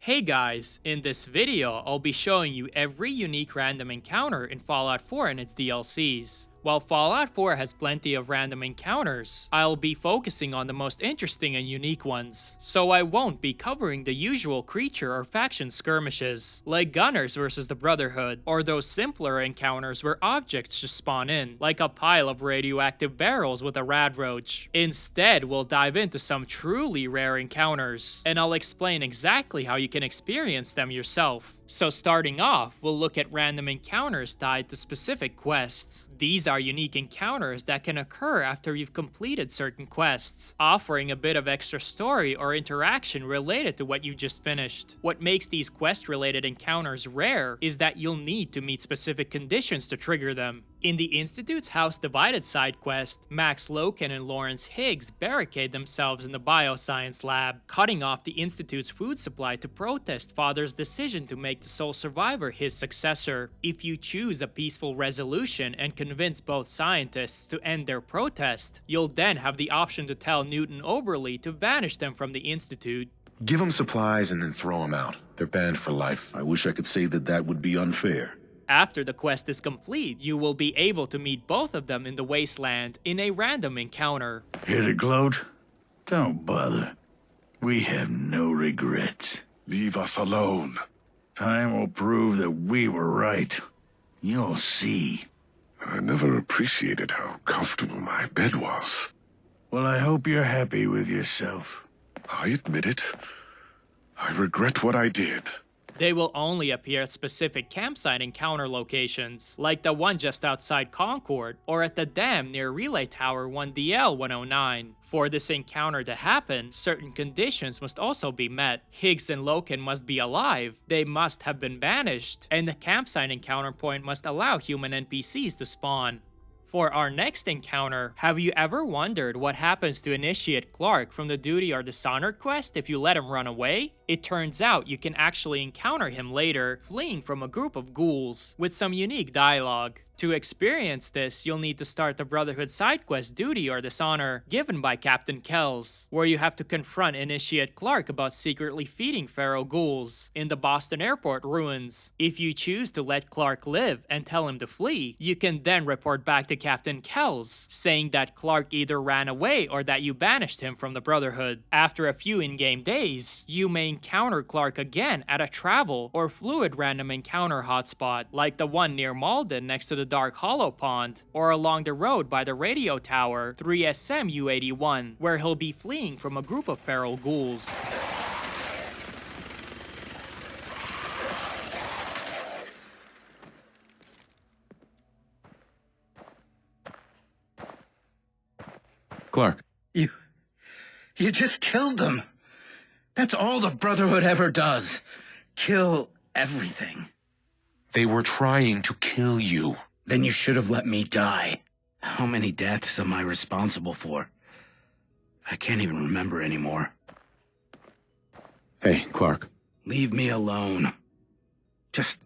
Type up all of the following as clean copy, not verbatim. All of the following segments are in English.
Hey guys, in this video, I'll be showing you every unique random encounter in Fallout 4 and its DLCs. While Fallout 4 has plenty of random encounters, I'll be focusing on the most interesting and unique ones, so I won't be covering the usual creature or faction skirmishes, like Gunners versus the Brotherhood, or those simpler encounters where objects just spawn in, like a pile of radioactive barrels with a radroach. Instead, we'll dive into some truly rare encounters, and I'll explain exactly how you can experience them yourself. So starting off, we'll look at random encounters tied to specific quests. These are unique encounters that can occur after you've completed certain quests, offering a bit of extra story or interaction related to what you just finished. What makes these quest-related encounters rare is that you'll need to meet specific conditions to trigger them. In the Institute's House Divided side quest, Max Loken and Lawrence Higgs barricade themselves in the bioscience lab, cutting off the Institute's food supply to protest Father's decision to make the sole survivor his successor. If you choose a peaceful resolution and convince both scientists to end their protest, you'll then have the option to tell Newton Oberly to banish them from the Institute. Give them supplies and then throw them out. They're banned for life. I wish I could say that would be unfair. After the quest is complete, you will be able to meet both of them in the wasteland in a random encounter. Here to gloat? Don't bother. We have no regrets. Leave us alone. Time will prove that we were right. You'll see. I never appreciated how comfortable my bed was. Well, I hope you're happy with yourself. I admit it. I regret what I did. They will only appear at specific campsite encounter locations, like the one just outside Concord, or at the dam near Relay Tower 1DL-109. For this encounter to happen, certain conditions must also be met. Higgs and Loken must be alive, they must have been banished, and the campsite encounter point must allow human NPCs to spawn. For our next encounter, have you ever wondered what happens to Initiate Clark from the Duty or Dishonored quest if you let him run away? It turns out you can actually encounter him later, fleeing from a group of ghouls, with some unique dialogue. To experience this, you'll need to start the Brotherhood side quest Duty or Dishonor, given by Captain Kells, where you have to confront Initiate Clark about secretly feeding feral ghouls in the Boston Airport ruins. If you choose to let Clark live and tell him to flee, you can then report back to Captain Kells, saying that Clark either ran away or that you banished him from the Brotherhood. After a few in-game days, you may encounter Clark again at a travel or fluid random encounter hotspot, like the one near Malden next to the Dark Hollow Pond, or along the road by the radio tower 3SM-U81, where he'll be fleeing from a group of feral ghouls. Clark. You just killed them. That's all the Brotherhood ever does. Kill everything. They were trying to kill you. Then you should have let me die. How many deaths am I responsible for? I can't even remember anymore. Hey, Clark. Leave me alone. Just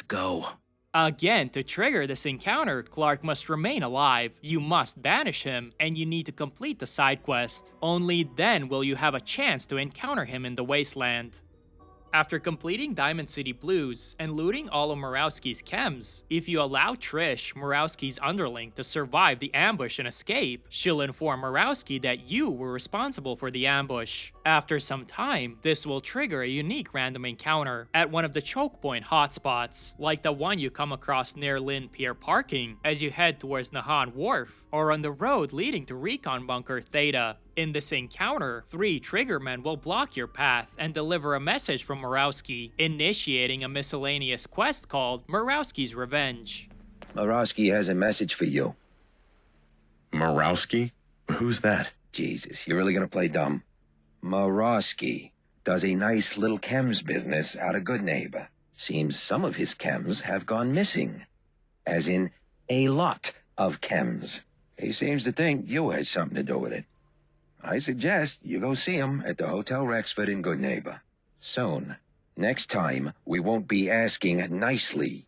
go. Again, to trigger this encounter, Clark must remain alive, you must banish him, and you need to complete the side quest. Only then will you have a chance to encounter him in the wasteland. After completing Diamond City Blues and looting all of Murawski's chems, if you allow Trish, Murawski's underling, to survive the ambush and escape, she'll inform Murawski that you were responsible for the ambush. After some time, this will trigger a unique random encounter at one of the Chokepoint hotspots, like the one you come across near Lynn Pier parking as you head towards Nahan Wharf, or on the road leading to Recon Bunker Theta. In this encounter, 3 Triggermen will block your path and deliver a message from Murawski, initiating a miscellaneous quest called Murawski's Revenge. Murawski has a message for you. Murawski? Who's that? Jesus, you're really gonna play dumb? Murawski does a nice little chems business out of Good Neighbor. Seems some of his chems have gone missing. As in, a lot of chems. He seems to think you had something to do with it. I suggest you go see him at the Hotel Rexford in Good Neighbor. Soon. Next time, we won't be asking nicely.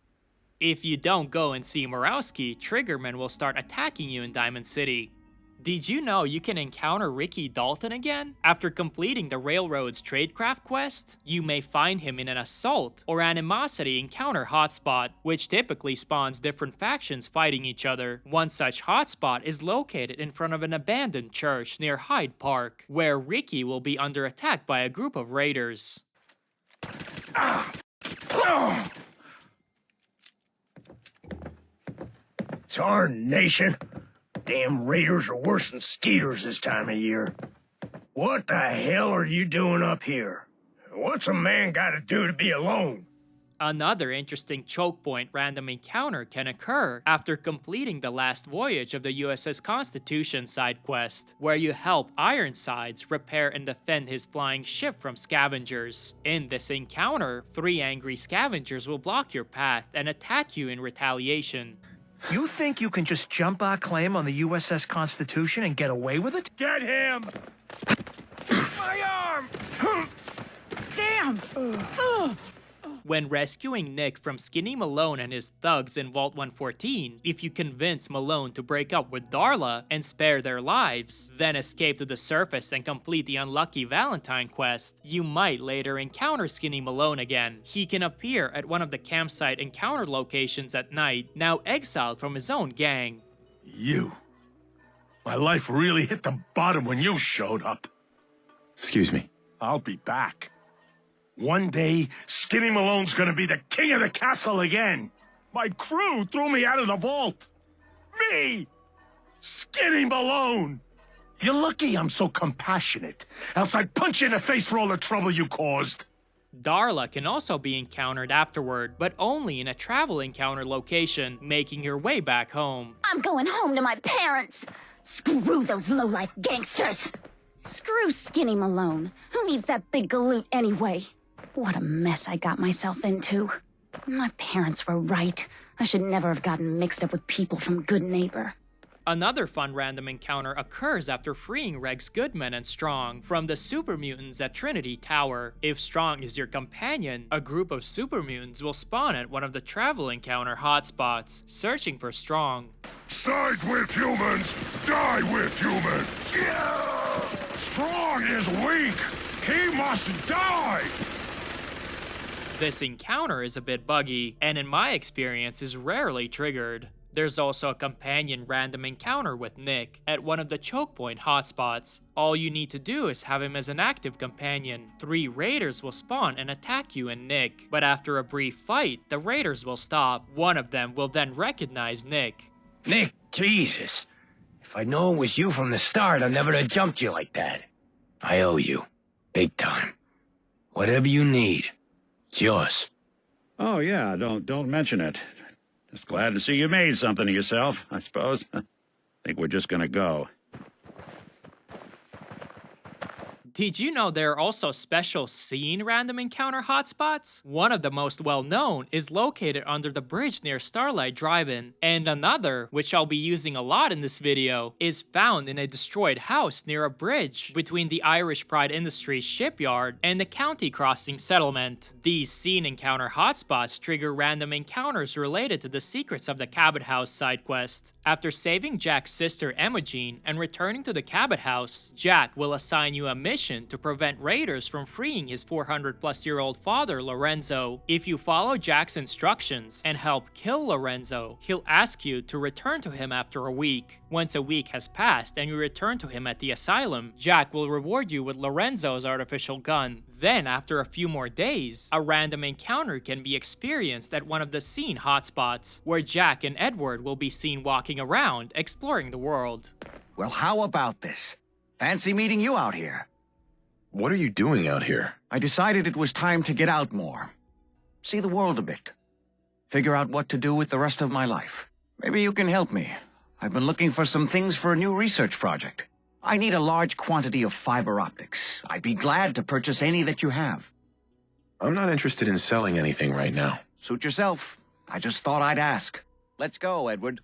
If you don't go and see Murawski, Triggermen will start attacking you in Diamond City. Did you know you can encounter Ricky Dalton again? After completing the Railroad's Tradecraft quest, you may find him in an Assault or Animosity encounter hotspot, which typically spawns different factions fighting each other. One such hotspot is located in front of an abandoned church near Hyde Park, where Ricky will be under attack by a group of raiders. Tarnation! Damn raiders are worse than skeeters this time of year. What the hell are you doing up here? What's a man gotta do to be alone? Another interesting Chokepoint random encounter can occur after completing the last voyage of the USS Constitution side quest, where you help Ironsides repair and defend his flying ship from scavengers. In this encounter, 3 angry scavengers will block your path and attack you in retaliation. You think you can just jump our claim on the USS Constitution and get away with it? Get him! My arm! Damn! When rescuing Nick from Skinny Malone and his thugs in Vault 114, if you convince Malone to break up with Darla and spare their lives, then escape to the surface and complete the Unlucky Valentine quest, you might later encounter Skinny Malone again. He can appear at one of the campsite encounter locations at night, now exiled from his own gang. You. My life really hit the bottom when you showed up. Excuse me. I'll be back. One day, Skinny Malone's gonna be the king of the castle again. My crew threw me out of the vault. Me! Skinny Malone! You're lucky I'm so compassionate, else I'd punch you in the face for all the trouble you caused. Darla can also be encountered afterward, but only in a travel encounter location, making her way back home. I'm going home to my parents. Screw those lowlife gangsters. Screw Skinny Malone. Who needs that big galoot anyway? What a mess I got myself into. My parents were right. I should never have gotten mixed up with people from Good Neighbor. Another fun random encounter occurs after freeing Rex Goodman and Strong from the super mutants at Trinity Tower. If Strong is your companion, a group of super mutants will spawn at one of the travel encounter hotspots, searching for Strong. Side with humans, die with humans. Yeah! Strong is weak. He must die. This encounter is a bit buggy, and in my experience is rarely triggered. There's also a companion random encounter with Nick at one of the Chokepoint hotspots. All you need to do is have him as an active companion. 3 raiders will spawn and attack you and Nick, but after a brief fight, the raiders will stop. One of them will then recognize Nick. Nick, Jesus. If I'd known it was you from the start, I never have jumped you like that. I owe you. Big time. Whatever you need. It's yours. Oh, yeah, don't mention it. Just glad to see you made something of yourself, I suppose. Think we're just gonna go. Did you know there are also special scene random encounter hotspots? One of the most well-known is located under the bridge near Starlight Drive-In, and another, which I'll be using a lot in this video, is found in a destroyed house near a bridge between the Irish Pride Industries shipyard and the County Crossing settlement. These scene encounter hotspots trigger random encounters related to the secrets of the Cabot House side quest. After saving Jack's sister Emogene and returning to the Cabot House, Jack will assign you a mission to prevent raiders from freeing his 400-plus-year-old father, Lorenzo. If you follow Jack's instructions and help kill Lorenzo, he'll ask you to return to him after a week. Once a week has passed and you return to him at the asylum, Jack will reward you with Lorenzo's artificial gun. Then, after a few more days, a random encounter can be experienced at one of the scene hotspots, where Jack and Edward will be seen walking around, exploring the world. Well, how about this? Fancy meeting you out here. What are you doing out here? I decided it was time to get out more. See the world a bit. Figure out what to do with the rest of my life. Maybe you can help me. I've been looking for some things for a new research project. I need a large quantity of fiber optics. I'd be glad to purchase any that you have. I'm not interested in selling anything right now. Suit yourself. I just thought I'd ask. Let's go, Edward.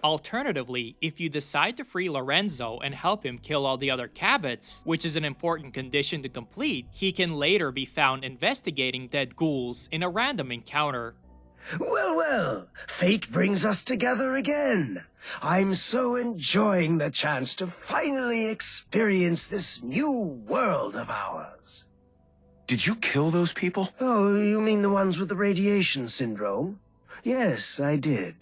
Alternatively, if you decide to free Lorenzo and help him kill all the other Cabots, which is an important condition to complete, he can later be found investigating dead ghouls in a random encounter. Well, well, fate brings us together again. I'm so enjoying the chance to finally experience this new world of ours. Did you kill those people? Oh, you mean the ones with the radiation syndrome? Yes, I did.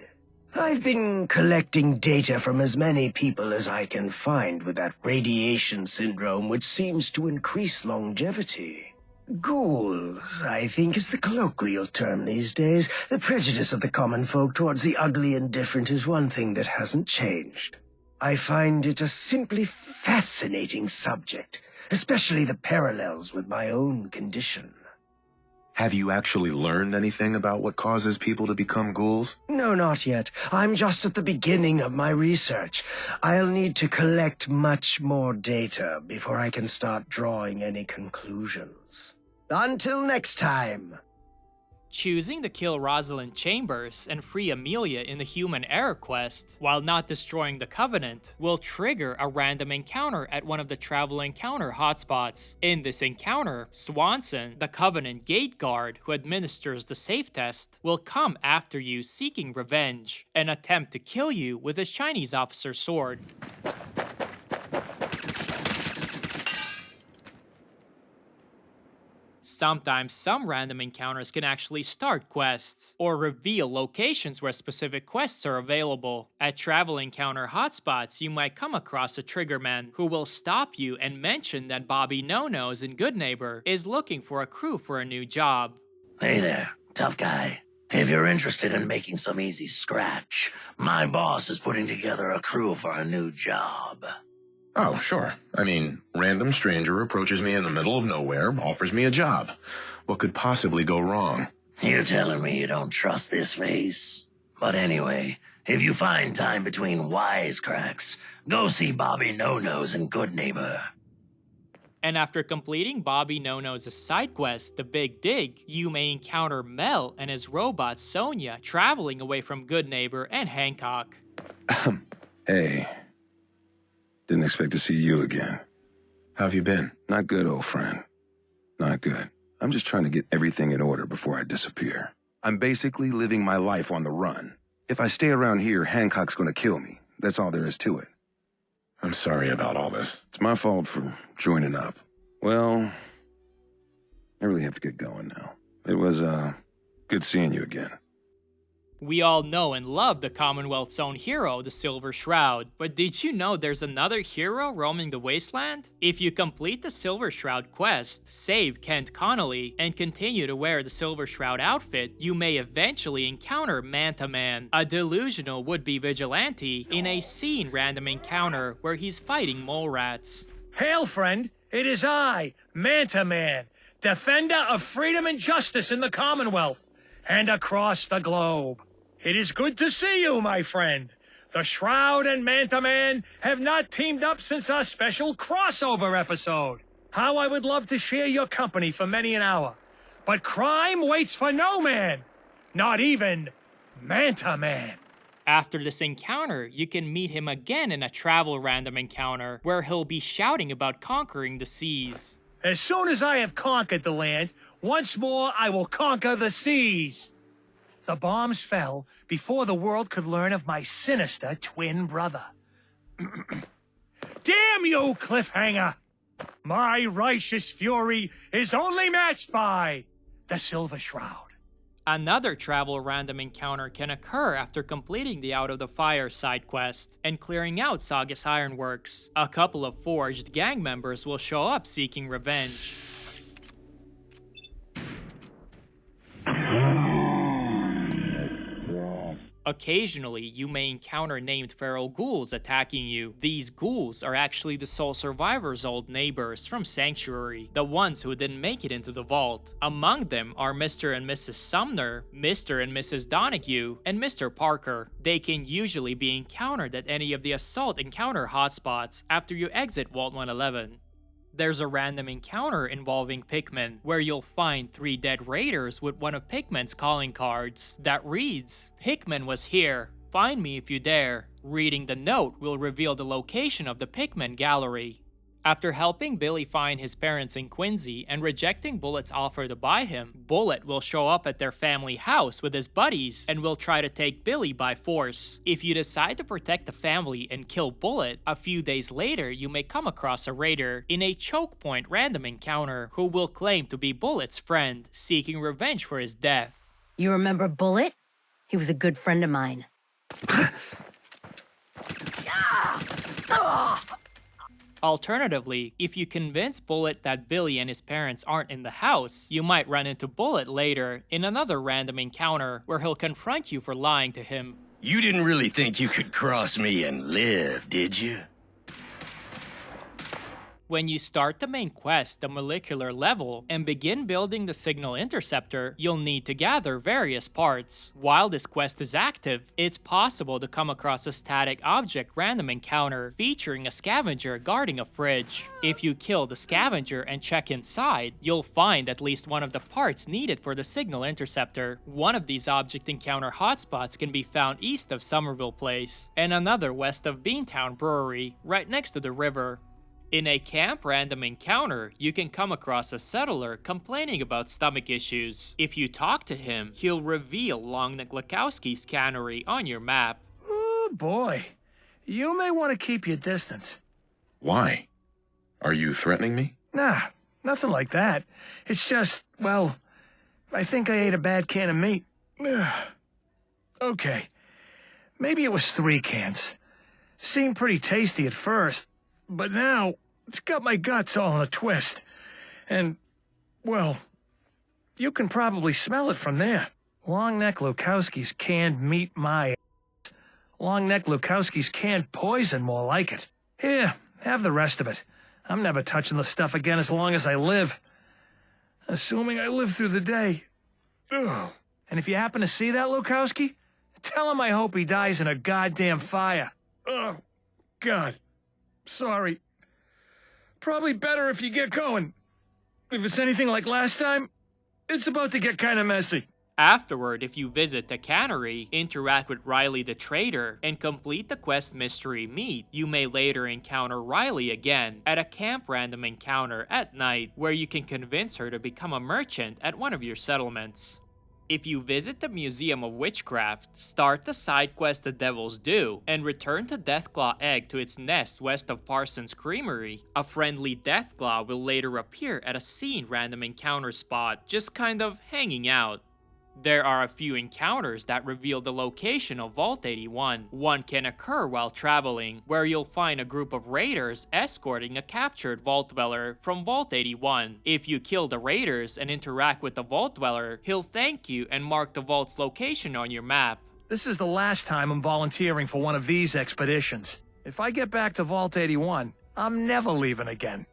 I've been collecting data from as many people as I can find with that radiation syndrome, which seems to increase longevity. Ghouls, I think, is the colloquial term these days. The prejudice of the common folk towards the ugly and different is one thing that hasn't changed. I find it a simply fascinating subject, especially the parallels with my own condition. Have you actually learned anything about what causes people to become ghouls? No, not yet. I'm just at the beginning of my research. I'll need to collect much more data before I can start drawing any conclusions. Until next time. Choosing to kill Rosalind Chambers and free Amelia in the human error quest, while not destroying the Covenant, will trigger a random encounter at one of the travel encounter hotspots. In this encounter, Swanson, the Covenant gate guard who administers the safe test, will come after you seeking revenge and attempt to kill you with his Chinese officer's sword. Sometimes some random encounters can actually start quests, or reveal locations where specific quests are available. At travel encounter hotspots, you might come across a triggerman who will stop you and mention that Bobby No-Nose in Good Neighbor is looking for a crew for a new job. Hey there, tough guy. If you're interested in making some easy scratch, my boss is putting together a crew for a new job. Oh, sure. I mean, random stranger approaches me in the middle of nowhere, offers me a job. What could possibly go wrong? You're telling me you don't trust this face? But anyway, if you find time between wisecracks, go see Bobby No-Nose in Good Neighbor. And after completing Bobby No-Nose's side quest, The Big Dig, you may encounter Mel and his robot Sonia traveling away from Good Neighbor and Hancock. Hey. Didn't expect to see you again. How have you been? Not good, old friend. Not good. I'm just trying to get everything in order before I disappear. I'm basically living my life on the run. If I stay around here, Hancock's gonna kill me. That's all there is to it. I'm sorry about all this. It's my fault for joining up. Well, I really have to get going now. It was, good seeing you again. We all know and love the Commonwealth's own hero, the Silver Shroud. But did you know there's another hero roaming the wasteland? If you complete the Silver Shroud quest, save Kent Connolly, and continue to wear the Silver Shroud outfit, you may eventually encounter Manta Man, a delusional would-be vigilante, in a scene random encounter where he's fighting mole rats. Hail, friend! It is I, Manta Man, defender of freedom and justice in the Commonwealth, and across the globe. It is good to see you, my friend. The Shroud and Manta Man have not teamed up since our special crossover episode. How I would love to share your company for many an hour. But crime waits for no man, not even Manta Man. After this encounter, you can meet him again in a travel random encounter, where he'll be shouting about conquering the seas. As soon as I have conquered the land, once more I will conquer the seas. The bombs fell before the world could learn of my sinister twin brother. Damn you, Cliffhanger! My righteous fury is only matched by the Silver Shroud. Another travel random encounter can occur after completing the Out of the Fire side quest and clearing out Saugus Ironworks. A couple of forged gang members will show up seeking revenge. Occasionally, you may encounter named feral ghouls attacking you. These ghouls are actually the sole survivors' old neighbors from Sanctuary, the ones who didn't make it into the vault. Among them are Mr. and Mrs. Sumner, Mr. and Mrs. Donahue, and Mr. Parker. They can usually be encountered at any of the assault encounter hotspots after you exit Vault 111. There's a random encounter involving Pikmin, where you'll find 3 dead raiders with one of Pikmin's calling cards that reads, "Pikmin was here, find me if you dare." Reading the note will reveal the location of the Pikmin gallery. After helping Billy find his parents in Quincy and rejecting Bullet's offer to buy him, Bullet will show up at their family house with his buddies and will try to take Billy by force. If you decide to protect the family and kill Bullet, a few days later you may come across a raider in a Chokepoint random encounter who will claim to be Bullet's friend, seeking revenge for his death. You remember Bullet? He was a good friend of mine. Alternatively, if you convince Bullet that Billy and his parents aren't in the house, you might run into Bullet later in another random encounter where he'll confront you for lying to him. You didn't really think you could cross me and live, did you? When you start the main quest, the molecular level, and begin building the signal interceptor, you'll need to gather various parts. While this quest is active, it's possible to come across a static object random encounter featuring a scavenger guarding a fridge. If you kill the scavenger and check inside, you'll find at least one of the parts needed for the signal interceptor. One of these object encounter hotspots can be found east of Somerville Place, and another west of Beantown Brewery, right next to the river. In a camp random encounter, you can come across a settler complaining about stomach issues. If you talk to him, he'll reveal Longneck Lukowski's cannery on your map. Oh boy, you may want to keep your distance. Why? Are you threatening me? Nah, nothing like that. It's just, well, I think I ate a bad can of meat. Okay, maybe it was 3 cans. Seemed pretty tasty at first, but now it's got my guts all in a twist. And, well, you can probably smell it from there. Longneck Lukowski's canned meat, my ass. Longneck Lukowski's canned poison, more like it. Here, have the rest of it. I'm never touching the stuff again as long as I live. Assuming I live through the day. Ugh. And if you happen to see that Lukowski, tell him I hope he dies in a goddamn fire. Oh, God. Sorry. Probably better if you get going. If it's anything like last time, it's about to get kind of messy. Afterward, if you visit the cannery, interact with Riley the trader, and complete the quest Mystery Meat, you may later encounter Riley again at a camp random encounter at night where you can convince her to become a merchant at one of your settlements. If you visit the Museum of Witchcraft, start the side quest The Devil's Due, and return to Deathclaw Egg to its nest west of Parsons Creamery, a friendly Deathclaw will later appear at a scene random encounter spot, just kind of hanging out. There are a few encounters that reveal the location of Vault 81. One can occur while traveling, where you'll find a group of raiders escorting a captured Vault Dweller from Vault 81. If you kill the raiders and interact with the Vault Dweller, he'll thank you and mark the Vault's location on your map. This is the last time I'm volunteering for one of these expeditions. If I get back to Vault 81, I'm never leaving again.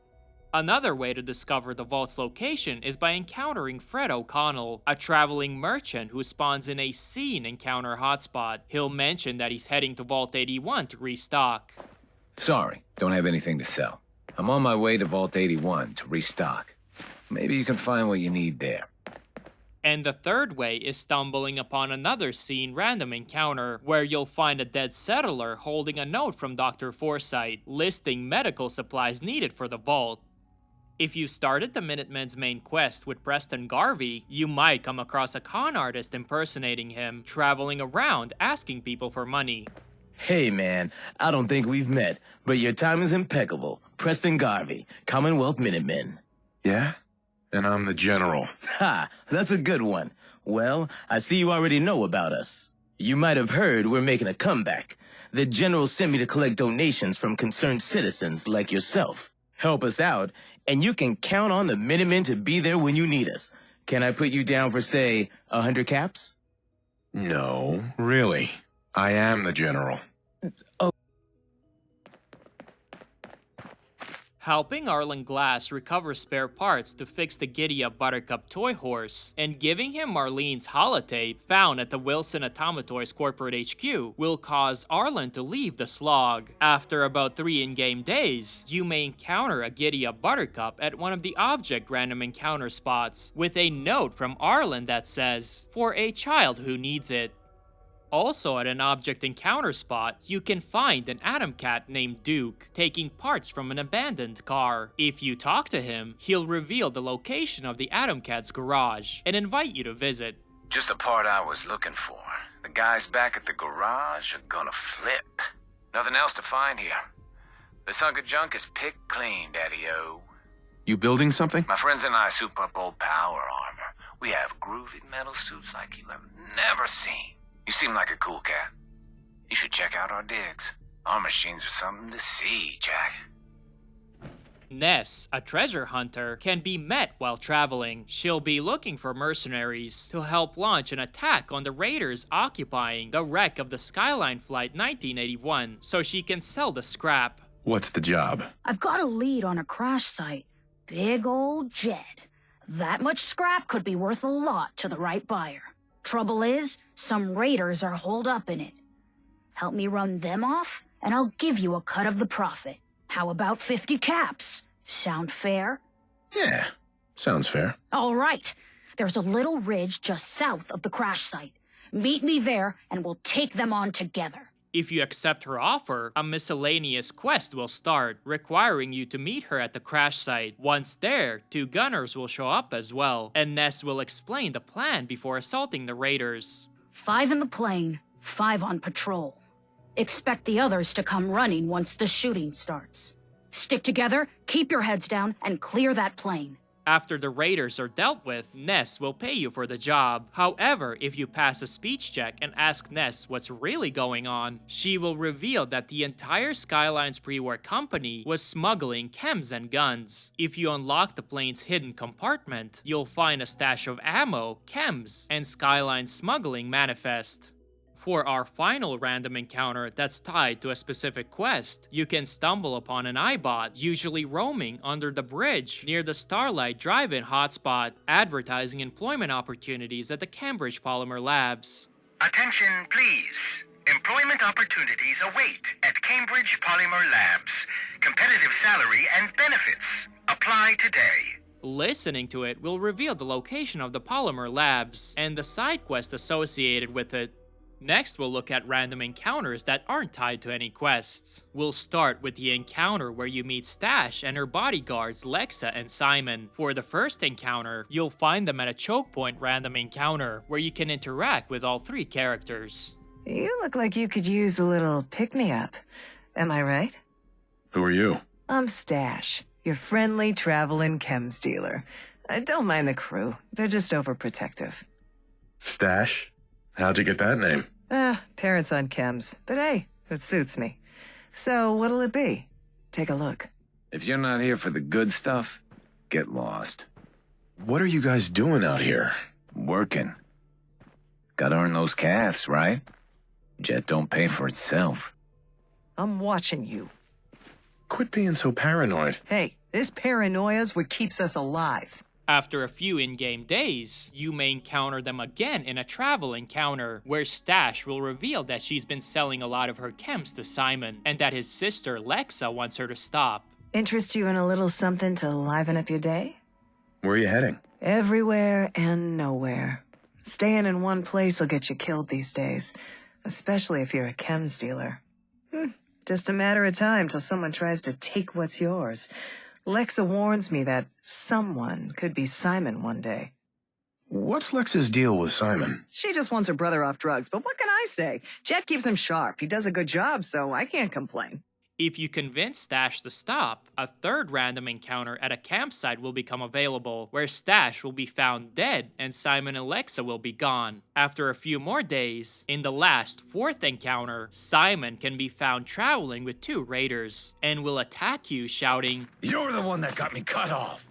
Another way to discover the vault's location is by encountering Fred O'Connell, a traveling merchant who spawns in a scene encounter hotspot. He'll mention that he's heading to Vault 81 to restock. Sorry, don't have anything to sell. I'm on my way to Vault 81 to restock. Maybe you can find what you need there. And the third way is stumbling upon another scene random encounter, where you'll find a dead settler holding a note from Dr. Forsyth, listing medical supplies needed for the vault. If you started the Minutemen's main quest with Preston Garvey, you might come across a con artist impersonating him, traveling around asking people for money. Hey man, I don't think we've met, but your time is impeccable. Preston Garvey, Commonwealth Minutemen. Yeah? And I'm the general. Ha, that's a good one. Well, I see you already know about us. You might have heard we're making a comeback. The general sent me to collect donations from concerned citizens like yourself. Help us out, and you can count on the Minutemen to be there when you need us. Can I put you down for, say, 100 caps? No, really. I am the general. Helping Arlen Glass recover spare parts to fix the Giddy Up Buttercup toy horse, and giving him Marlene's holotape found at the Wilson Atomatoys corporate HQ will cause Arlen to leave the slog. After about 3 in-game days, you may encounter a Giddy Up Buttercup at one of the object random encounter spots, with a note from Arlen that says, "For a child who needs it." Also at an object encounter spot, you can find an Atom Cat named Duke taking parts from an abandoned car. If you talk to him, he'll reveal the location of the Atom Cat's garage and invite you to visit. Just the part I was looking for. The guys back at the garage are gonna flip. Nothing else to find here. This hunk of junk is picked clean, Daddy-O. You building something? My friends and I soup up old power armor. We have groovy metal suits like you have never seen. You seem like a cool cat. You should check out our digs. Our machines are something to see, Jack. Ness, a treasure hunter, can be met while traveling. She'll be looking for mercenaries to help launch an attack on the raiders occupying the wreck of the Skyline Flight 1981, so she can sell the scrap. What's the job? I've got a lead on a crash site. Big old jet. That much scrap could be worth a lot to the right buyer. Trouble is, some raiders are holed up in it. Help me run them off, and I'll give you a cut of the profit. How about 50 caps? Sound fair? Yeah, sounds fair. All right. There's a little ridge just south of the crash site. Meet me there, and we'll take them on together. If you accept her offer, a miscellaneous quest will start, requiring you to meet her at the crash site. Once there, 2 gunners will show up as well, and Ness will explain the plan before assaulting the raiders. 5 in the plane, 5 on patrol. Expect the others to come running once the shooting starts. Stick together, keep your heads down, and clear that plane. After the raiders are dealt with, Ness will pay you for the job. However, if you pass a speech check and ask Ness what's really going on, she will reveal that the entire Skyline's pre-war company was smuggling chems and guns. If you unlock the plane's hidden compartment, you'll find a stash of ammo, chems, and Skyline smuggling manifest. For our final random encounter that's tied to a specific quest, you can stumble upon an iBot, usually roaming under the bridge near the Starlight Drive-In hotspot, advertising employment opportunities at the Cambridge Polymer Labs. Attention, please. Employment opportunities await at Cambridge Polymer Labs. Competitive salary and benefits. Apply today. Listening to it will reveal the location of the Polymer Labs and the side quest associated with it. Next, we'll look at random encounters that aren't tied to any quests. We'll start with the encounter where you meet Stash and her bodyguards Lexa and Simon. For the first encounter, you'll find them at a Chokepoint random encounter where you can interact with all 3 characters. You look like you could use a little pick-me-up. Am I right? Who are you? I'm Stash, your friendly traveling chems dealer. I don't mind the crew. They're just overprotective. Stash? How'd you get that name? Parents on chems. But hey, it suits me. So what'll it be? Take a look. If you're not here for the good stuff, get lost. What are you guys doing out here? Working. Gotta earn those calves, right? Jet don't pay for itself. I'm watching you. Quit being so paranoid. Hey, this paranoia's what keeps us alive. After a few in-game days, you may encounter them again in a travel encounter, where Stash will reveal that she's been selling a lot of her chems to Simon, and that his sister Lexa wants her to stop. Interest you in a little something to liven up your day? Where are you heading? Everywhere and nowhere. Staying in one place will get you killed these days, especially if you're a chems dealer. Just a matter of time till someone tries to take what's yours. Lexa warns me that someone could be Simon one day. What's Lexa's deal with Simon? She just wants her brother off drugs, but what can I say? Jet keeps him sharp. He does a good job, so I can't complain. If you convince Stash to stop, a third random encounter at a campsite will become available, where Stash will be found dead and Simon and Lexa will be gone. After a few more days, in the last 4th encounter, Simon can be found traveling with 2 raiders, and will attack you shouting, "You're the one that got me cut off."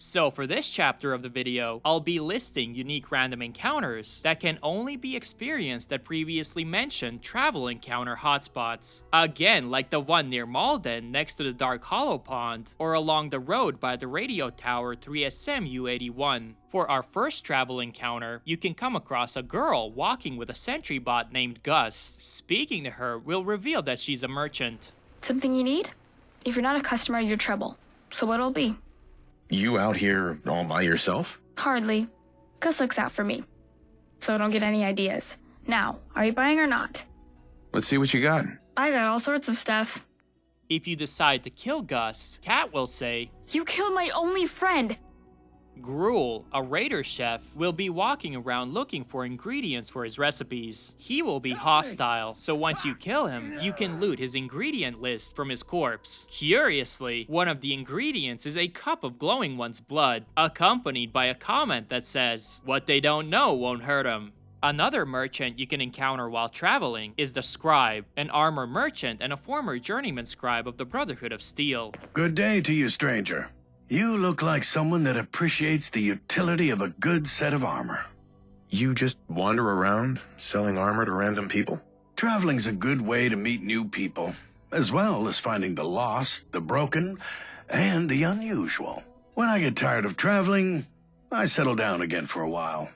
So for this chapter of the video, I'll be listing unique random encounters that can only be experienced at previously mentioned travel encounter hotspots. Again, like the one near Malden next to the Dark Hollow Pond, or along the road by the radio tower 3SMU81. For our first travel encounter, you can come across a girl walking with a sentry bot named Gus. Speaking to her will reveal that she's a merchant. Something you need? If you're not a customer, you're trouble. So what'll it be? You out here all by yourself? Hardly. Gus looks out for me. So don't get any ideas. Now, are you buying or not? Let's see what you got. I got all sorts of stuff. If you decide to kill Gus, Cat will say, You killed my only friend. Gruel, a raider chef, will be walking around looking for ingredients for his recipes. He will be hostile, so once you kill him, you can loot his ingredient list from his corpse. Curiously, one of the ingredients is a cup of glowing one's blood, accompanied by a comment that says, What they don't know won't hurt them. Another merchant you can encounter while traveling is the Scribe, an armor merchant and a former journeyman scribe of the Brotherhood of Steel. Good day to you, stranger. You look like someone that appreciates the utility of a good set of armor. You just wander around, selling armor to random people? Traveling's a good way to meet new people, as well as finding the lost, the broken, and the unusual. When I get tired of traveling, I settle down again for a while.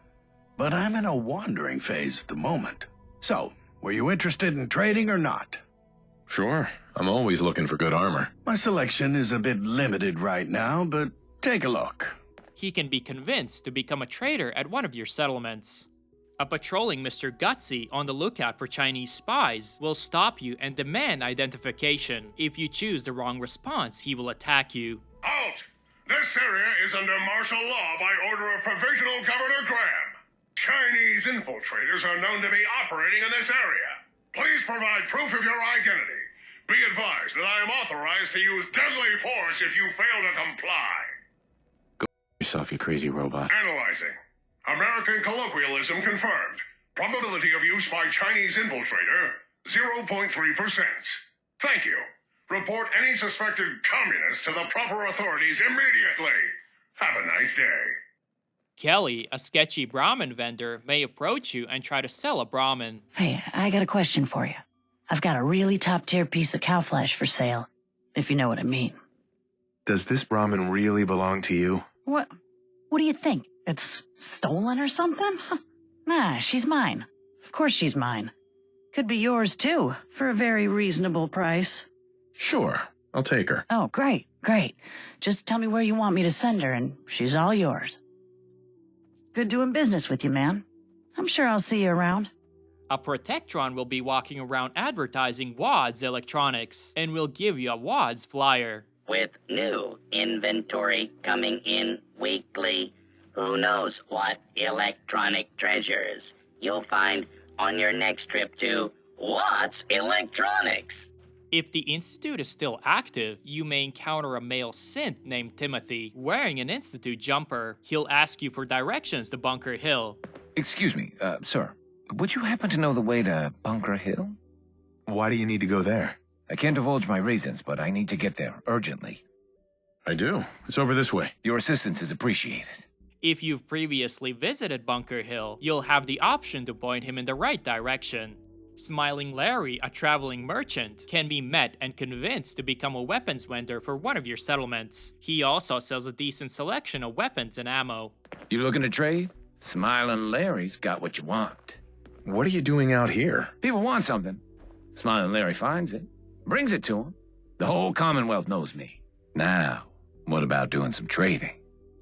But I'm in a wandering phase at the moment. So, were you interested in trading or not? Sure. I'm always looking for good armor. My selection is a bit limited right now, but take a look. He can be convinced to become a trader at one of your settlements. A patrolling Mr. Gutsy on the lookout for Chinese spies will stop you and demand identification. If you choose the wrong response, he will attack you. Halt! This area is under martial law by order of Provisional Governor Graham. Chinese infiltrators are known to be operating in this area. Please provide proof of your identity. Be advised that I am authorized to use deadly force if you fail to comply. Go yourself, you crazy robot. Analyzing. American colloquialism confirmed. Probability of use by Chinese infiltrator, 0.3%. Thank you. Report any suspected communists to the proper authorities immediately. Have a nice day. Kelly, a sketchy Brahmin vendor, may approach you and try to sell a Brahmin. Hey, I got a question for you. I've got a really top-tier piece of cow flesh for sale, if you know what I mean. Does this Brahmin really belong to you? What do you think? It's stolen or something? Nah, she's mine. Of course she's mine. Could be yours, too, for a very reasonable price. Sure, I'll take her. Oh, great, great. Just tell me where you want me to send her, and she's all yours. Good doing business with you, man. I'm sure I'll see you around. A Protectron will be walking around advertising WADS Electronics and will give you a WADS flyer. With new inventory coming in weekly, who knows what electronic treasures you'll find on your next trip to WADS Electronics. If the Institute is still active, you may encounter a male synth named Timothy, wearing an Institute jumper. He'll ask you for directions to Bunker Hill. Excuse me, sir. Would you happen to know the way to Bunker Hill? Why do you need to go there? I can't divulge my reasons, but I need to get there urgently. I do. It's over this way. Your assistance is appreciated. If you've previously visited Bunker Hill, you'll have the option to point him in the right direction. Smiling Larry, a traveling merchant, can be met and convinced to become a weapons vendor for one of your settlements. He also sells a decent selection of weapons and ammo. You looking to trade? Smiling Larry's got what you want. What are you doing out here? People want something. Smiling Larry finds it, brings it to him. The whole Commonwealth knows me. Now, what about doing some trading?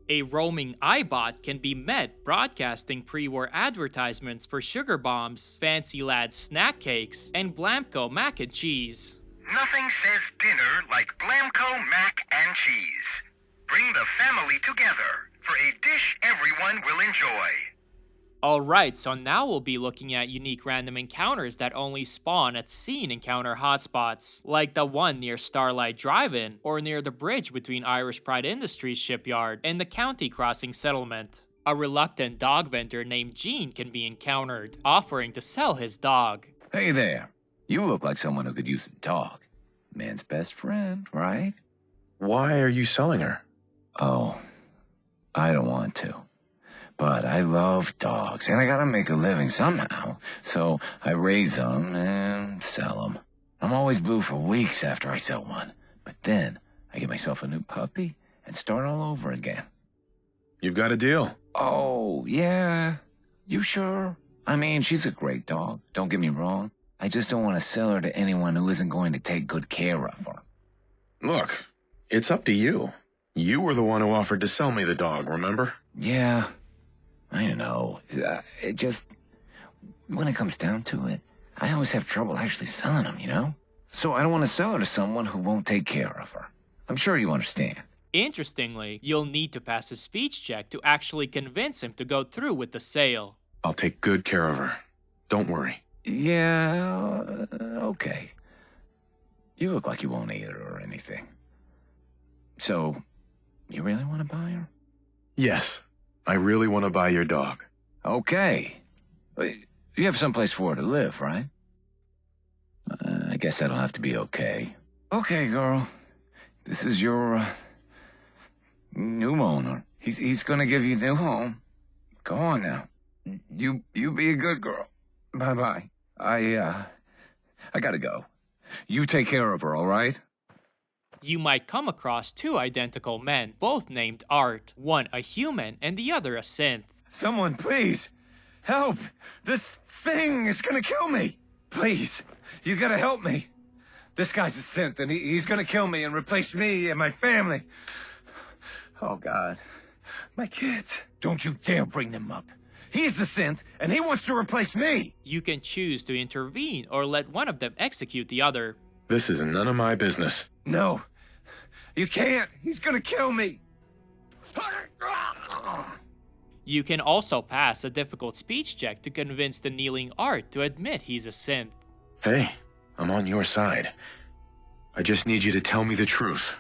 A roaming iBot can be met broadcasting pre-war advertisements for sugar bombs, Fancy Lad's snack cakes, and Blamco mac and cheese. Nothing says dinner like Blamco mac and cheese. Bring the family together for a dish everyone will enjoy. Alright, so now we'll be looking at unique random encounters that only spawn at scene encounter hotspots, like the one near Starlight Drive-In, or near the bridge between Irish Pride Industries shipyard and the County Crossing settlement. A reluctant dog vendor named Gene can be encountered, offering to sell his dog. Hey there. You look like someone who could use a dog. Man's best friend, right? Why are you selling her? Oh, I don't want to. But I love dogs, and I gotta make a living somehow. So I raise them and sell them. I'm always blue for weeks after I sell one. But then I get myself a new puppy and start all over again. You've got a deal. Oh, yeah. You sure? I mean, she's a great dog. Don't get me wrong. I just don't want to sell her to anyone who isn't going to take good care of her. Look, it's up to you. You were the one who offered to sell me the dog, remember? Yeah. I know. It just... When it comes down to it, I always have trouble actually selling them, you know? So I don't want to sell her to someone who won't take care of her. I'm sure you understand. Interestingly, you'll need to pass a speech check to actually convince him to go through with the sale. I'll take good care of her. Don't worry. Yeah, okay. You look like you won't eat her or anything. So, you really want to buy her? Yes, I really want to buy your dog. Okay. You have someplace for her to live, right? I guess that'll have to be okay. Okay, girl. This is your, new owner. He's gonna give you a new home. Go on now. You be a good girl. Bye-bye. I gotta go. You take care of her, all right? You might come across two identical men, both named Art. One a human and the other a synth. Someone, please! Help! This thing is gonna kill me! Please, you gotta help me. This guy's a synth, and he's gonna kill me and replace me and my family. Oh, God. My kids. Don't you dare bring them up. He's the synth, and he wants to replace me! You can choose to intervene or let one of them execute the other. This is none of my business. No. You can't. He's gonna kill me. You can also pass a difficult speech check to convince the kneeling Art to admit he's a synth. Hey, I'm on your side. I just need you to tell me the truth.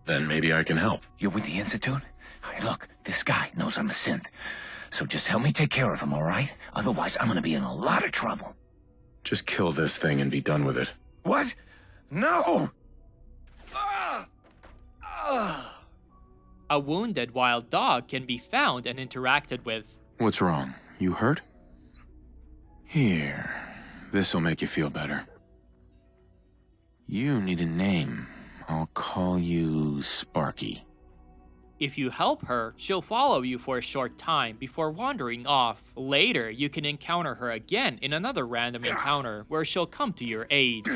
Then maybe I can help. You're with the Institute? Hey, look, this guy knows I'm a synth. So just help me take care of him, all right? Otherwise, I'm gonna be in a lot of trouble. Just kill this thing and be done with it. What? No! A wounded wild dog can be found and interacted with. What's wrong? You hurt? Here. This'll make you feel better. You need a name. I'll call you Sparky. If you help her, she'll follow you for a short time before wandering off. Later, you can encounter her again in another random encounter where she'll come to your aid.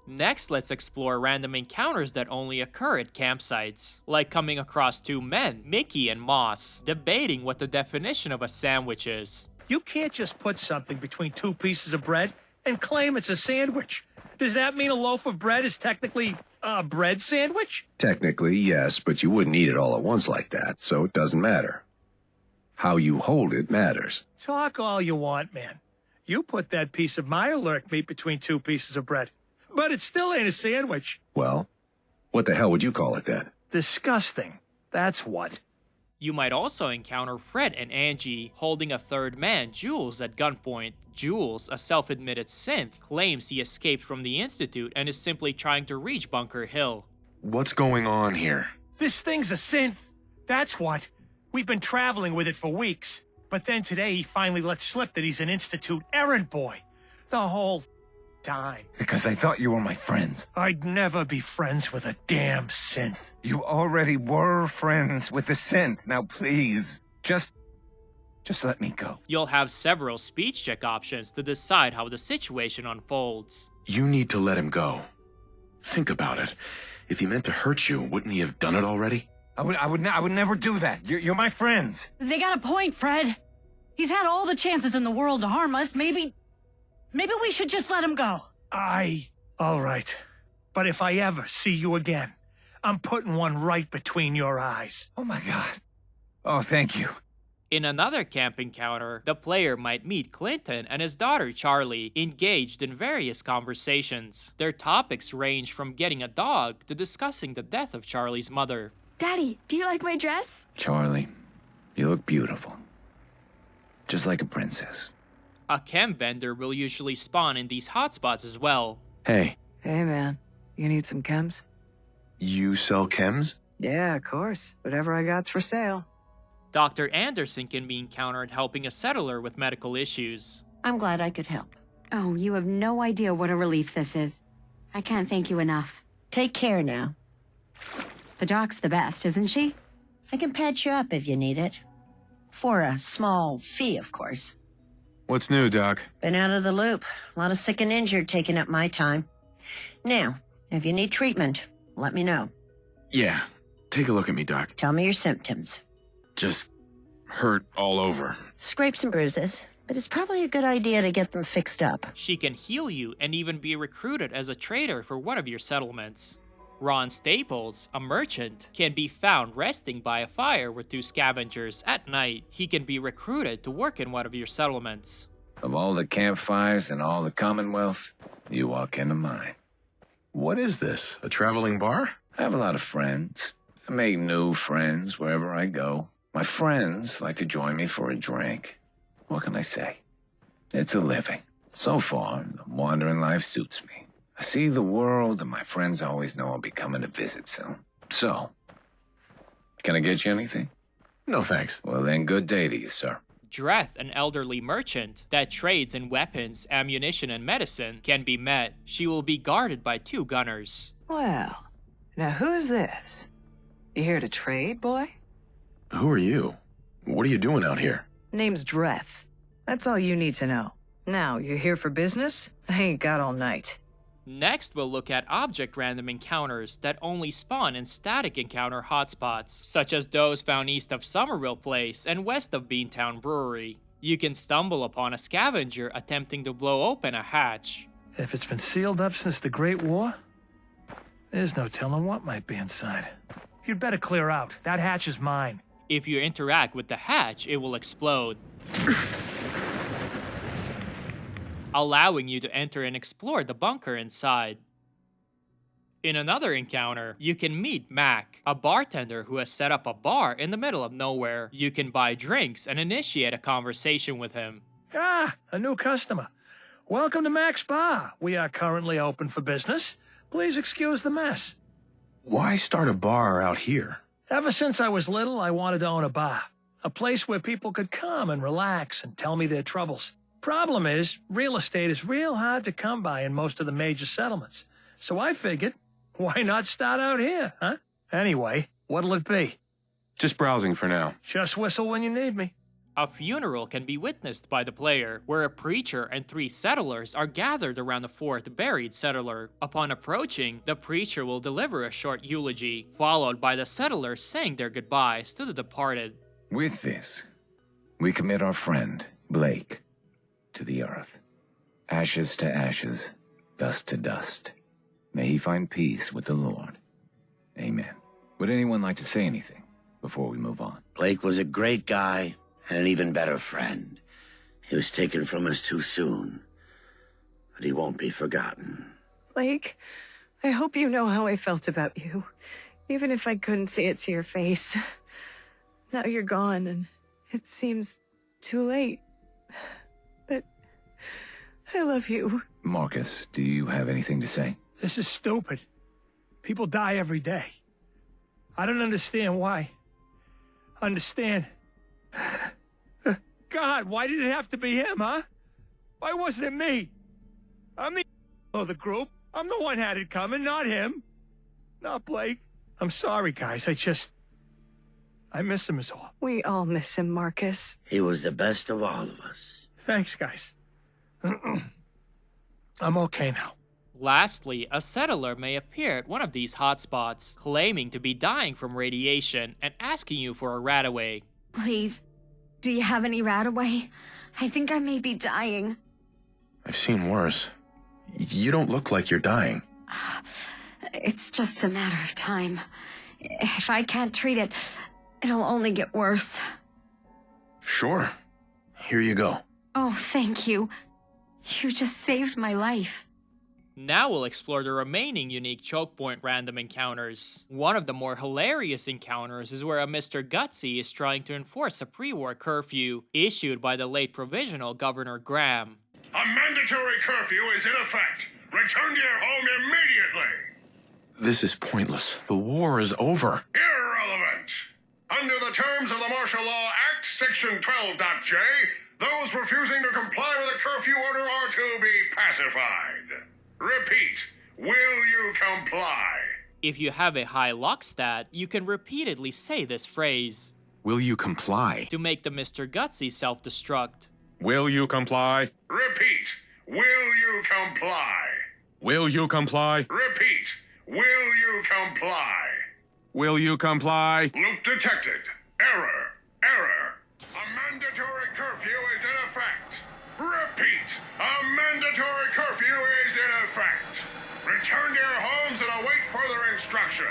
Next, let's explore random encounters that only occur at campsites, like coming across two men, Mickey and Moss, debating what the definition of a sandwich is. You can't just put something between two pieces of bread and claim it's a sandwich. Does that mean a loaf of bread is technically a bread sandwich? Technically, yes, but you wouldn't eat it all at once like that, so it doesn't matter. How you hold it matters. Talk all you want, man. You put that piece of Mirelurk meat between two pieces of bread, but it still ain't a sandwich. Well, what the hell would you call it then? Disgusting. That's what. You might also encounter Fred and Angie holding a third man, Jules, at gunpoint. Jules, a self-admitted synth, claims he escaped from the Institute and is simply trying to reach Bunker Hill. What's going on here? This thing's a synth. That's what. We've been traveling with it for weeks. But then today he finally let slip that he's an Institute errand boy. The whole time. Because I thought you were my friends. I'd never be friends with a damn synth. You already were friends with the synth. Now please, just let me go. You'll have several speech check options to decide how the situation unfolds. You need to let him go. Think about it. If he meant to hurt you, wouldn't he have done it already? I would never do that. You're my friends. They got a point, Fred. He's had all the chances in the world to harm us. Maybe we should just let him go. All right. But if I ever see you again, I'm putting one right between your eyes. Oh my God. Oh, thank you. In another camp encounter, the player might meet Clinton and his daughter Charlie, engaged in various conversations. Their topics range from getting a dog to discussing the death of Charlie's mother. Daddy, do you like my dress? Charlie, you look beautiful. Just like a princess. A chem vendor will usually spawn in these hotspots as well. Hey. Hey, man. You need some chems? You sell chems? Yeah, of course. Whatever I got's for sale. Dr. Anderson can be encountered helping a settler with medical issues. I'm glad I could help. Oh, you have no idea what a relief this is. I can't thank you enough. Take care now. The doc's the best, isn't she? I can patch you up if you need it. For a small fee, of course. What's new, Doc? Been out of the loop. A lot of sick and injured taking up my time. Now, if you need treatment, let me know. Yeah. Take a look at me, Doc. Tell me your symptoms. Just hurt all over. Scrapes and bruises, but it's probably a good idea to get them fixed up. She can heal you and even be recruited as a trader for one of your settlements. Ron Staples, a merchant, can be found resting by a fire with 2 scavengers at night. He can be recruited to work in one of your settlements. Of all the campfires in all the Commonwealth, you walk into mine. What is this? A traveling bar? I have a lot of friends. I make new friends wherever I go. My friends like to join me for a drink. What can I say? It's a living. So far, the wandering life suits me. I see the world, and my friends always know I'll be coming to visit soon. So, can I get you anything? No, thanks. Well, then, good day to you, sir. Dreth, an elderly merchant that trades in weapons, ammunition, and medicine, can be met. She will be guarded by 2 gunners. Well, now who's this? You here to trade, boy? Who are you? What are you doing out here? Name's Dreth. That's all you need to know. Now, you here for business? I ain't got all night. Next, we'll look at object random encounters that only spawn in static encounter hotspots, such as those found east of Somerville Place and west of Beantown Brewery. You can stumble upon a scavenger attempting to blow open a hatch. If it's been sealed up since the Great War, there's no telling what might be inside. You'd better clear out. That hatch is mine. If you interact with the hatch, it will explode, allowing you to enter and explore the bunker inside. In another encounter, you can meet Mac, a bartender who has set up a bar in the middle of nowhere. You can buy drinks and initiate a conversation with him. Ah, a new customer. Welcome to Mac's Bar. We are currently open for business. Please excuse the mess. Why start a bar out here? Ever since I was little, I wanted to own a bar. A place where people could come and relax and tell me their troubles. Problem is, real estate is real hard to come by in most of the major settlements. So I figured, why not start out here, huh? Anyway, what'll it be? Just browsing for now. Just whistle when you need me. A funeral can be witnessed by the player, where a preacher and 3 settlers are gathered around the 4th buried settler. Upon approaching, the preacher will deliver a short eulogy, followed by the settlers saying their goodbyes to the departed. With this, we commit our friend, Blake, to the earth. Ashes to ashes, dust to dust. May he find peace with the Lord. Amen. Would anyone like to say anything before we move on? Blake was a great guy and an even better friend. He was taken from us too soon, but he won't be forgotten. Blake, I hope you know how I felt about you, even if I couldn't say it to your face. Now you're gone, and it seems too late. But I love you. Marcus, do you have anything to say? This is stupid. People die every day. I don't understand why. Understand? God, why did it have to be him, huh? Why wasn't it me? I'm the of the group. I'm the one had it coming, not him. Not Blake. I'm sorry, guys. I miss him is all. We all miss him, Marcus. He was the best of all of us. Thanks, guys. I'm okay now. Lastly, a settler may appear at one of these hotspots, claiming to be dying from radiation and asking you for a rataway. Please, do you have any rataway? I think I may be dying. I've seen worse. You don't look like you're dying. It's just a matter of time. If I can't treat it, it'll only get worse. Sure. Here you go. Oh, thank you. You just saved my life. Now we'll explore the remaining unique Chokepoint random encounters. One of the more hilarious encounters is where a Mr. Gutsy is trying to enforce a pre-war curfew issued by the late provisional Governor Graham. A mandatory curfew is in effect. Return to your home immediately. This is pointless. The war is over. Irrelevant. Under the terms of the Martial Law Act, Section 12.J, those refusing to comply with a curfew order are to be pacified. Repeat, will you comply? If you have a high luck stat, you can repeatedly say this phrase. Will you comply? To make the Mr. Gutsy self-destruct. Will you comply? Repeat, will you comply? Will you comply? Repeat, will you comply? Will you comply? Loop detected. Error. curfew is in effect. Repeat, a mandatory curfew is in effect. Return to your homes and await further instructions.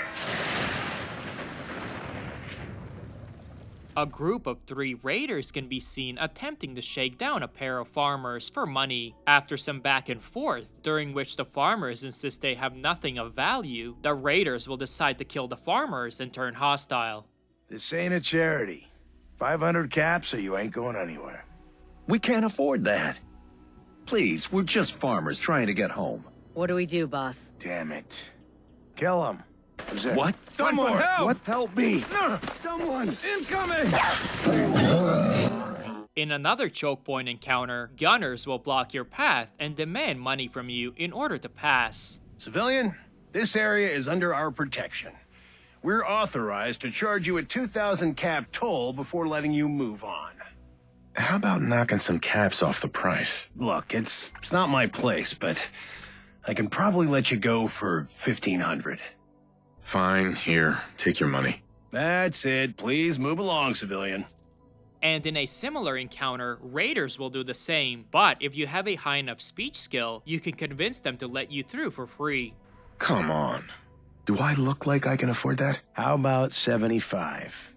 A group of 3 raiders can be seen attempting to shake down a pair of farmers for money. After some back and forth, during which the farmers insist they have nothing of value, the raiders will decide to kill the farmers and turn hostile. This ain't a charity. 500 caps or you ain't going anywhere. We can't afford that. Please, we're just farmers trying to get home. What do we do, boss? Damn it. Kill him. What? Someone help! What? Help me! Someone! Incoming! In another Chokepoint encounter, gunners will block your path and demand money from you in order to pass. Civilian, this area is under our protection. We're authorized to charge you a 2,000 cap toll before letting you move on. How about knocking some caps off the price? Look, it's not my place, but I can probably let you go for 1,500. Fine, here, take your money. That's it. Please move along, civilian. And in a similar encounter, raiders will do the same, but if you have a high enough speech skill, you can convince them to let you through for free. Come on. Do I look like I can afford that? How about 75?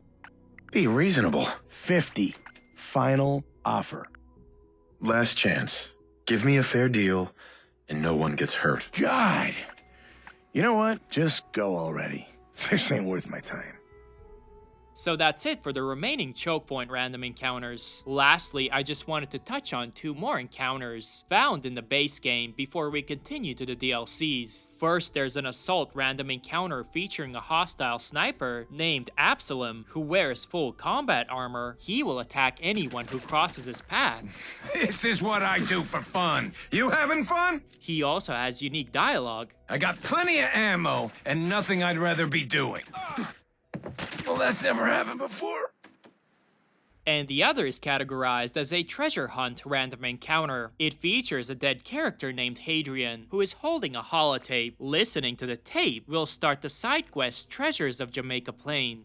Be reasonable. 50. Final offer. Last chance. Give me a fair deal, and no one gets hurt. God! You know what? Just go already. This ain't worth my time. So that's it for the remaining Chokepoint random encounters. Lastly, I just wanted to touch on 2 more encounters found in the base game before we continue to the DLCs. First, there's an assault random encounter featuring a hostile sniper named Absalom who wears full combat armor. He will attack anyone who crosses his path. This is what I do for fun. You having fun? He also has unique dialogue. I got plenty of ammo and nothing I'd rather be doing. Well, that's never happened before. And the other is categorized as a treasure hunt random encounter. It features a dead character named Hadrian, who is holding a holotape. Listening to the tape will start the side quest Treasures of Jamaica Plain.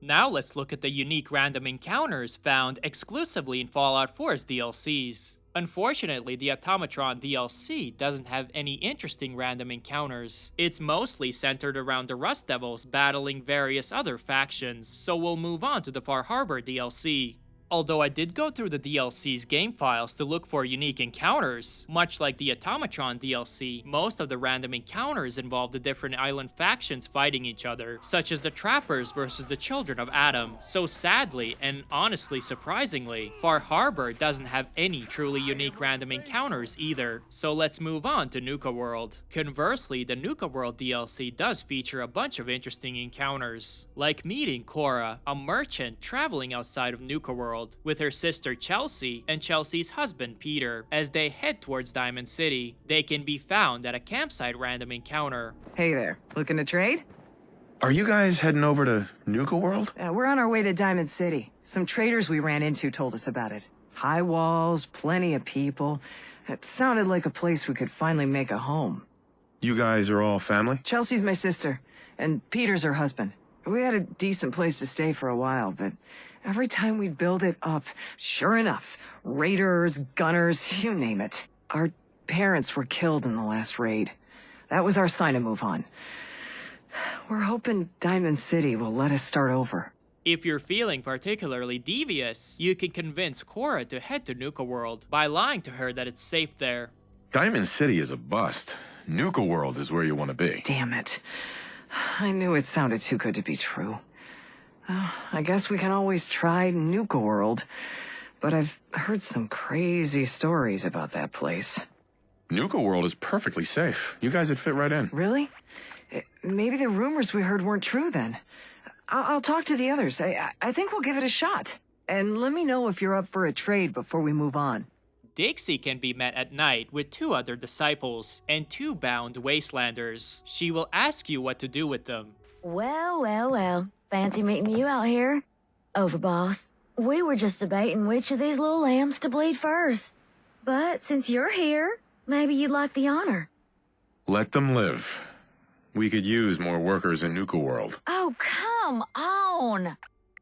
Now let's look at the unique random encounters found exclusively in Fallout 4's DLCs. Unfortunately, the Automatron DLC doesn't have any interesting random encounters. It's mostly centered around the Rust Devils battling various other factions, so we'll move on to the Far Harbor DLC. Although I did go through the DLC's game files to look for unique encounters, much like the Automatron DLC, most of the random encounters involve the different island factions fighting each other, such as the Trappers versus the Children of Adam. So sadly, and honestly surprisingly, Far Harbor doesn't have any truly unique random encounters either. So let's move on to Nuka World. Conversely, the Nuka World DLC does feature a bunch of interesting encounters, like meeting Cora, a merchant traveling outside of Nuka World, with her sister Chelsea and Chelsea's husband Peter. As they head towards Diamond City, they can be found at a campsite random encounter. Hey there, looking to trade? Are you guys heading over to Nuka World? We're on our way to Diamond City. Some traders we ran into told us about it. High walls, plenty of people. It sounded like a place we could finally make a home. You guys are all family? Chelsea's my sister, and Peter's her husband. We had a decent place to stay for a while, but every time we'd build it up, sure enough, raiders, gunners, you name it. Our parents were killed in the last raid. That was our sign to move on. We're hoping Diamond City will let us start over. If you're feeling particularly devious, you can convince Cora to head to Nuka World by lying to her that it's safe there. Diamond City is a bust. Nuka World is where you want to be. Damn it. I knew it sounded too good to be true. I guess we can always try Nuka World, but I've heard some crazy stories about that place. Nuka World is perfectly safe. You guys would fit right in. Really? Maybe the rumors we heard weren't true then. I'll talk to the others. I think we'll give it a shot. And let me know if you're up for a trade before we move on. Dixie can be met at night with 2 other disciples and 2 bound wastelanders. She will ask you what to do with them. Well. Fancy meeting you out here. Over, boss. We were just debating which of these little lambs to bleed first. But since you're here, maybe you'd like the honor. Let them live. We could use more workers in Nuka World. Oh, come on.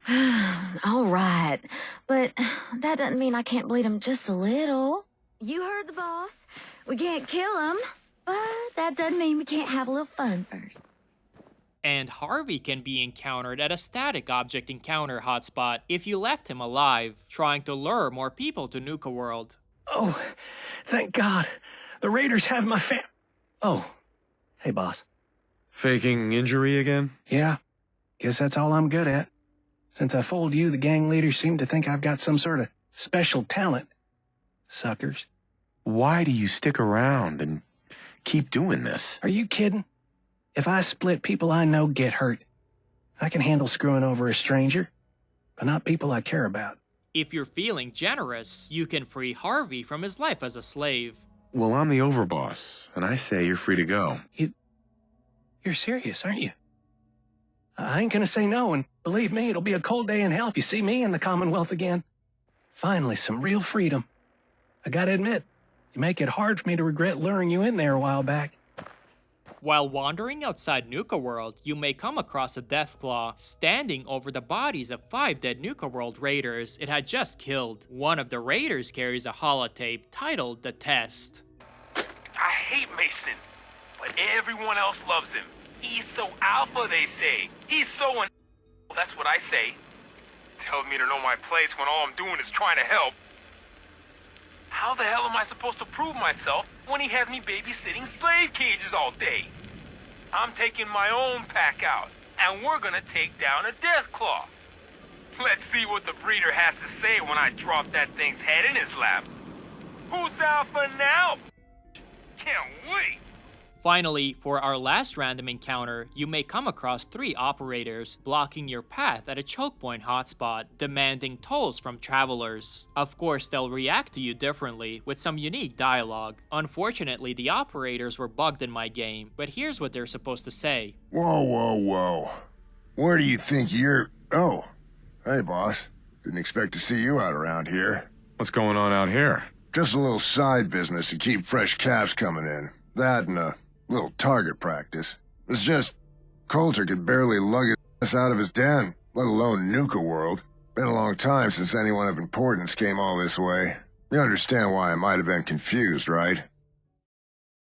All right, but that doesn't mean I can't bleed him just a little. You heard the boss. We can't kill him, but that doesn't mean we can't have a little fun first. And Harvey can be encountered at a static object encounter hotspot if you left him alive, trying to lure more people to Nuka World. Oh, thank God. The Raiders have my Oh, hey, boss. Faking injury again? Yeah, guess that's all I'm good at. Since I fooled you, the gang leaders seem to think I've got some sort of special talent. Suckers. Why do you stick around and keep doing this? Are you kidding? If I split, people I know get hurt. I can handle screwing over a stranger, but not people I care about. If you're feeling generous, you can free Harvey from his life as a slave. Well, I'm the overboss, and I say you're free to go. You're serious, aren't you? I ain't gonna say no, and believe me, it'll be a cold day in hell if you see me in the Commonwealth again. Finally, some real freedom. I gotta admit, you make it hard for me to regret luring you in there a while back. While wandering outside Nuka World, you may come across a Deathclaw standing over the bodies of 5 dead Nuka World raiders it had just killed. One of the raiders carries a holotape titled The Test. I hate Mason, but everyone else loves him. He's so alpha, they say. He's so that's what I say. Tells me to know my place when all I'm doing is trying to help. How the hell am I supposed to prove myself when he has me babysitting slave cages all day? I'm taking my own pack out, and we're gonna take down a Deathclaw. Let's see what the breeder has to say when I drop that thing's head in his lap. Who's alpha now? Can't wait. Finally, for our last random encounter, you may come across 3 operators blocking your path at a Chokepoint hotspot, demanding tolls from travelers. Of course, they'll react to you differently, with some unique dialogue. Unfortunately, the operators were bugged in my game, but here's what they're supposed to say. Whoa, whoa, whoa. Where do you think you're... Oh, hey, boss. Didn't expect to see you out around here. What's going on out here? Just a little side business to keep fresh calves coming in. That and a little target practice. It's just, Coulter could barely lug his out of his den, let alone Nuka World. Been a long time since anyone of importance came all this way. You understand why I might have been confused, right?